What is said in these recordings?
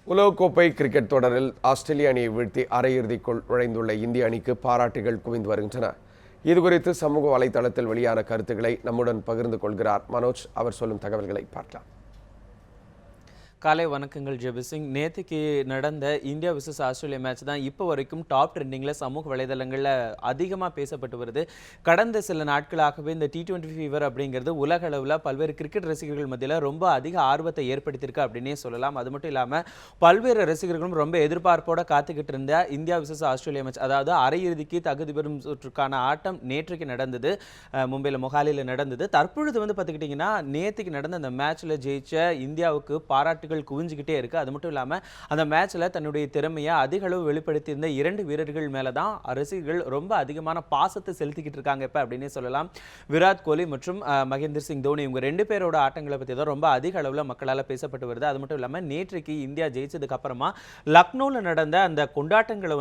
உலகக்கோப்பை கிரிக்கெட் தொடரில் ஆஸ்திரேலிய அணியை வீழ்த்தி அரையிறுதிக்குள் நுழைந்துள்ள இந்திய அணிக்கு பாராட்டுகள் குவிந்து வருகின்றன. இதுகுறித்து சமூக வலைதளத்தில் வெளியான கருத்துக்களை நம்முடன் பகிர்ந்து கொள்கிறார் மனோஜ். அவர் சொல்லும் தகவல்களை பார்க்கலாம். காலை வணக்கங்கள் ஜெபிசிங். நேற்றுக்கு நடந்த இந்தியா விசஸ் ஆஸ்திரேலியா மேட்ச் தான் இப்போ வரைக்கும் டாப் ட்ரெண்டிங்கில் சமூக வலைதளங்களில் அதிகமாக பேசப்பட்டு வருது. கடந்த சில நாட்களாகவே இந்த T20 ஃபீவர் அப்படிங்கிறது உலக அளவில் பல்வேறு கிரிக்கெட் ரசிகர்கள் மத்தியில் ரொம்ப அதிக ஆர்வத்தை ஏற்படுத்தியிருக்கு அப்படின்னே சொல்லலாம். அது மட்டும் இல்லாமல் பல்வேறு ரசிகர்களும் ரொம்ப எதிர்பார்ப்போட காத்துக்கிட்டு இருந்த இந்தியா விசஸ் ஆஸ்திரேலியா மேட்ச், அதாவது அரையிறுதிக்கு தகுதி பெறும் சுற்றுக்கான ஆட்டம் நேற்றுக்கு நடந்தது. மும்பையில் மொஹாலியில் நடந்தது. தற்பொழுது பார்த்துக்கிட்டிங்கன்னா நேற்றுக்கு நடந்த அந்த மேட்ச்சில் ஜெயிச்ச இந்தியாவுக்கு பாராட்டுகள் குவிஞ்சுக்கிட்டே இருக்கு. அது மட்டும் இல்லாமல் அந்த மேட்ச்ல தன்னுடைய திறமையை அதிக அளவு வெளிப்படுத்தியிருந்த 2 வீரர்கள் மேல தான் ரசிகர்கள் ரொம்ப அதிகமான பாசத்தை செலுத்திக்கிட்டு இருக்காங்க இப்ப அப்படின்னே சொல்லலாம். விராட் கோலி மற்றும் மகேந்திர சிங் தோனி, இவங்க 2 பேரோட ஆட்டங்களை பற்றி தான் ரொம்ப அதிக அளவில் மக்களால் பேசப்பட்டு வருது. அது மட்டும் இல்லாமல் நேற்றைக்கு இந்தியா ஜெயிச்சதுக்கு அப்புறமா லக்னோவில் நடந்த அந்த கொண்டாட்டங்களை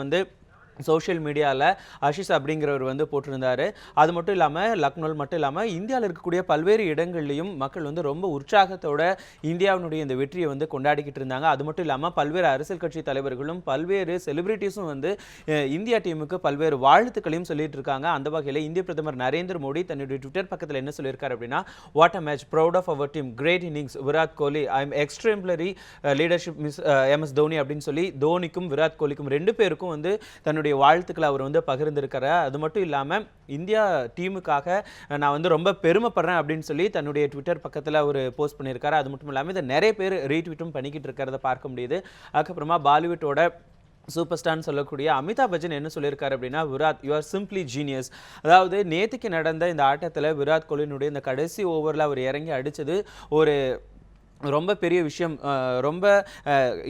சோஷியல் மீடியாவில் ஆஷிஷ் அப்படிங்கிறவர் போட்டிருந்தார். அது மட்டும் இல்லாமல் லக்னோவில் மட்டும் இல்லாமல் இந்தியாவில் இருக்கக்கூடிய பல்வேறு இடங்கள்லையும் மக்கள் ரொம்ப உற்சாகத்தோட இந்தியாவினுடைய இந்த வெற்றியை கொண்டாடிக்கிட்டு இருந்தாங்க. அது மட்டும் இல்லாமல் பல்வேறு அரசியல் கட்சி தலைவர்களும் பல்வேறு செலிபிரிட்டிஸும் இந்தியா டீமுக்கு பல்வேறு வாழ்த்துக்களையும் சொல்லிட்டு இருக்காங்க. அந்த வகையில் இந்திய பிரதமர் நரேந்திர மோடி தன்னுடைய ட்விட்டர் பக்கத்தில் என்ன சொல்லியிருக்காரு அப்படின்னா, what a match, proud of our team, great innings Virat Kohli, I am extremely leadership miss MS Dhoni அப்படின்னு சொல்லி தோனிக்கும் விராட் கோலிக்கும் 2 பேருக்கும் தன்னுடைய வாழ்த்துக்களை அவர் பகிர்ந்திருக்கிறார். அது மட்டும் இல்லாமல் இந்தியா டீமுக்காக நான் ரொம்ப பெருமைப்படுறேன் அப்படின்னு சொல்லி தன்னுடைய ட்விட்டர் பக்கத்தில் அவர் போஸ்ட் பண்ணியிருக்காரு. அது மட்டும் இல்லாமல் இதை நிறைய பேர் ரீட்வீட்டும் பண்ணிக்கிட்டு இருக்கிறத பார்க்க முடியுது. அதுக்கப்புறமா பாலிவுட்டோட சூப்பர் ஸ்டார்னு சொல்லக்கூடிய அமிதாப் பச்சன் என்ன சொல்லியிருக்காரு அப்படின்னா, Virat, you are simply genius. அதாவது நேற்றுக்கு நடந்த இந்த ஆட்டத்தில் விராட் கோலியினுடைய இந்த கடைசி ஓவரில் அவர் இறங்கி அடித்தது ஒரு ரொம்ப பெரிய விஷயம். ரொம்ப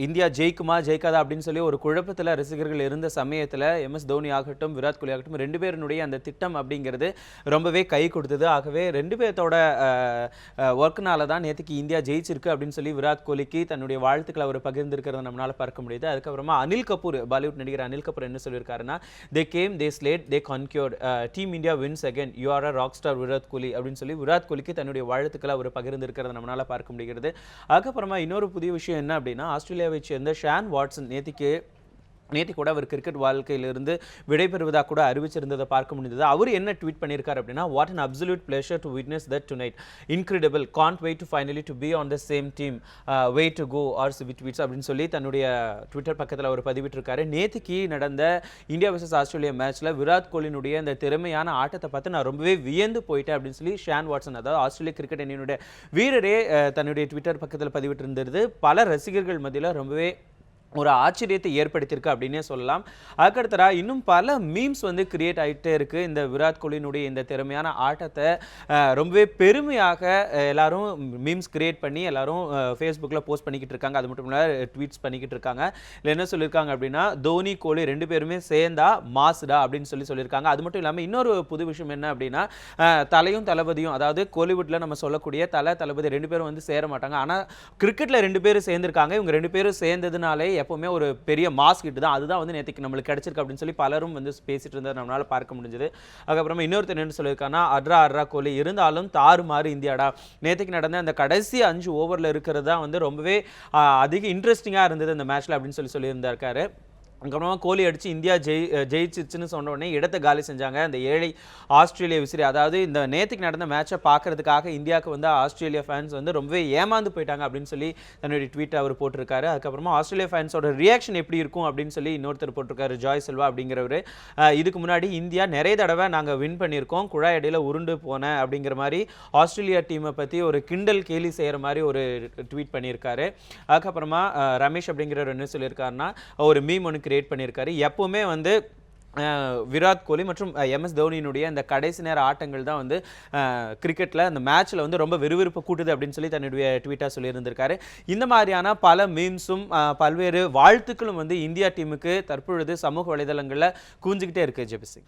இந்தியா ஜெயிக்குமா ஜெயிக்காதா அப்படின்னு சொல்லி ஒரு குழப்பத்தில் ரசிகர்கள் இருந்த சமயத்தில் MS தோனி ஆகட்டும் விராட் கோலி ஆகட்டும் 2 பேருடைய அந்த திட்டம் அப்படிங்கிறது ரொம்பவே கை கொடுத்தது. ஆகவே 2 பேர்த்தோட ஒர்க்குனால தான் நேற்றுக்கு இந்தியா ஜெயிச்சிருக்கு அப்படின்னு சொல்லி விராட் கோலிக்கு தன்னுடைய வாழ்த்துக்களை அவர் பகிர்ந்திருக்கிறத நம்மளால் பார்க்க முடியுது. அதுக்கப்புறமா அனில் கபூர், பாலிவுட் நடிகர் அனில் கபூர் என்ன சொல்லியிருக்காருன்னா, the game, the slate, the conquered, team India wins again, you are a rock star Virat Kohli அப்படின்னு சொல்லி விராட் கோலிக்கு தன்னுடைய வாழ்த்துக்களை அவர் பகிர்ந்திருக்கிறத நம்மளால் பார்க்க முடிகிறது. அதுக்கப்புறமா இன்னொரு புதிய விஷயம் என்ன அப்படின்னா, ஆஸ்திரேலியாவை சேர்ந்த ஷான் வாட்சன் நேற்று கூட அவர் கிரிக்கெட் வாழ்க்கையிலிருந்து விடைபெறுவதாக கூட அறிவிச்சிருந்ததை பார்க்க முடிந்தது. அவர் என்ன ட்வீட் பண்ணியிருக்காரு அப்படின்னா, what an absolute pleasure to witness that tonight, incredible, can't wait to finally to be on the same team, way to go R with tweets அப்படின்னு சொல்லி தன்னுடைய ட்விட்டர் பக்கத்தில் அவர் பதிவிட்டிருக்காரு. நேற்றுக்கு நடந்த இந்தியா வர்சஸ் ஆஸ்திரேலியா மேட்ச்சில் விராட் கோலியினுடைய இந்த திறமையான ஆட்டத்தை பார்த்து நான் ரொம்பவே வியந்து போயிட்டேன் அப்படின்னு சொல்லி ஷான் வாட்சன், அதாவது ஆஸ்திரேலிய கிரிக்கெட் அணியினுடைய வீரரே தன்னுடைய ட்விட்டர் பக்கத்தில் பதிவிட்டிருந்தது பல ரசிகர்கள் மத்தியில் ரொம்பவே ஒரு ஆச்சரியத்தை ஏற்படுத்தியிருக்கு அப்படின்னே சொல்லலாம். அதுக்கடுத்தரா இன்னும் பல மீம்ஸ் கிரியேட் ஆகிட்டே இருக்கு. இந்த விராட் கோலியினுடைய இந்த திறமையான ஆட்டத்தை ரொம்பவே பெருமையாக எல்லாரும் மீம்ஸ் கிரியேட் பண்ணி எல்லாரும் ஃபேஸ்புக்கில் போஸ்ட் பண்ணிக்கிட்டு இருக்காங்க. அது மட்டும் இல்லாமல் ட்வீட்ஸ் பண்ணிக்கிட்டு இருக்காங்க. இல்லை என்ன சொல்லியிருக்காங்க அப்படின்னா, தோனி கோலி 2 பேருமே சேர்ந்தா மாசுடா அப்படின்னு சொல்லியிருக்காங்க. அது மட்டும் இல்லாமல் இன்னொரு புது விஷயம் என்ன அப்படின்னா, தலையும் தளபதியும், அதாவது கோலிவுட்டில் நம்ம சொல்லக்கூடிய தளபதி 2 பேரும் சேர மாட்டாங்க. ஆனால் கிரிக்கெட்டில் 2 பேரும் சேர்ந்திருக்காங்க. இவங்க 2 பேரும் சேர்ந்ததுனாலே எப்பவுமே ஒரு பெரிய மாஸ் ஹிட் தான். அதுதான் நேற்றுக்கு நம்மளுக்கு கிடைச்சிருக்கு அப்படின்னு சொல்லி பலரும் பேசிட்டு இருந்ததை நம்மளால பார்க்க முடிஞ்சது. அதுக்கப்புறமா இன்னொருத்தர் என்ன சொல்லியிருக்காங்கன்னா, அட்ரா கோலி இருந்தாலும் தாறுமாறு இந்தியாடா, நேற்றுக்கு நடந்த அந்த கடைசி 5 ஓவரில் இருக்கிறது தான் ரொம்பவே அதிக இன்ட்ரெஸ்டிங்காக இருந்தது அந்த மேட்ச்ல அப்படின்னு சொல்லியிருந்திருக்காரு. அதுக்கப்புறமா கோலி அடித்து இந்தியா ஜெயிச்சிச்சுன்னு சொன்ன உடனே இடத்தை காலி செஞ்சாங்க அந்த ஏழை ஆஸ்திரேலிய விசிறி. அதாவது இந்த நேற்றுக்கு நடந்த மேட்சை பார்க்கறதுக்காக இந்தியாவுக்கு ஆஸ்திரேலியா ஃபேன்ஸ் ரொம்பவே ஏமாந்து போயிட்டாங்க அப்படின்னு சொல்லி தன்னுடைய ட்வீட் அவர் போட்டிருக்காரு. அதுக்கப்புறமா ஆஸ்திரேலியா ஃபேன்ஸோட ரியாக்ஷன் எப்படி இருக்கும் அப்படின்னு சொல்லி இன்னொருத்தர் போட்டிருக்காரு, ஜாய் செல்வா அப்படிங்கிறவர். இதுக்கு முன்னாடி இந்தியா நிறைய தடவை நாங்கள் வின் பண்ணியிருக்கோம், குழாய் அடியில் உருண்டு போனேன் அப்படிங்கிற மாதிரி ஆஸ்திரேலியா டீமை பற்றி ஒரு கிண்டல் கேலி செய்கிற மாதிரி ஒரு ட்வீட் பண்ணியிருக்காரு. அதுக்கப்புறமா ரமேஷ் அப்படிங்கிறவர் என்ன சொல்லியிருக்காருன்னா, ஒரு மீம் ஒன்று கிரியேட் பண்ணியிருக்காரு. எப்பவுமே விராட் கோலி மற்றும் MS தோனியினுடைய அந்த கடைசி நேர ஆட்டங்கள் தான் கிரிக்கெட்டில் அந்த மேட்ச்சில் ரொம்ப விறுவிறுப்பு கூட்டுது அப்படின்னு சொல்லி தன்னுடைய ட்வீட்டாக சொல்லியிருந்திருக்காரு. இந்த மாதிரியான பல மீம்ஸும் பல்வேறு வாழ்த்துக்களும் இந்தியா டீமுக்கு தற்பொழுது சமூக வலைதளங்களில் குவிஞ்சுக்கிட்டே இருக்கு. ஜெபிசிங்.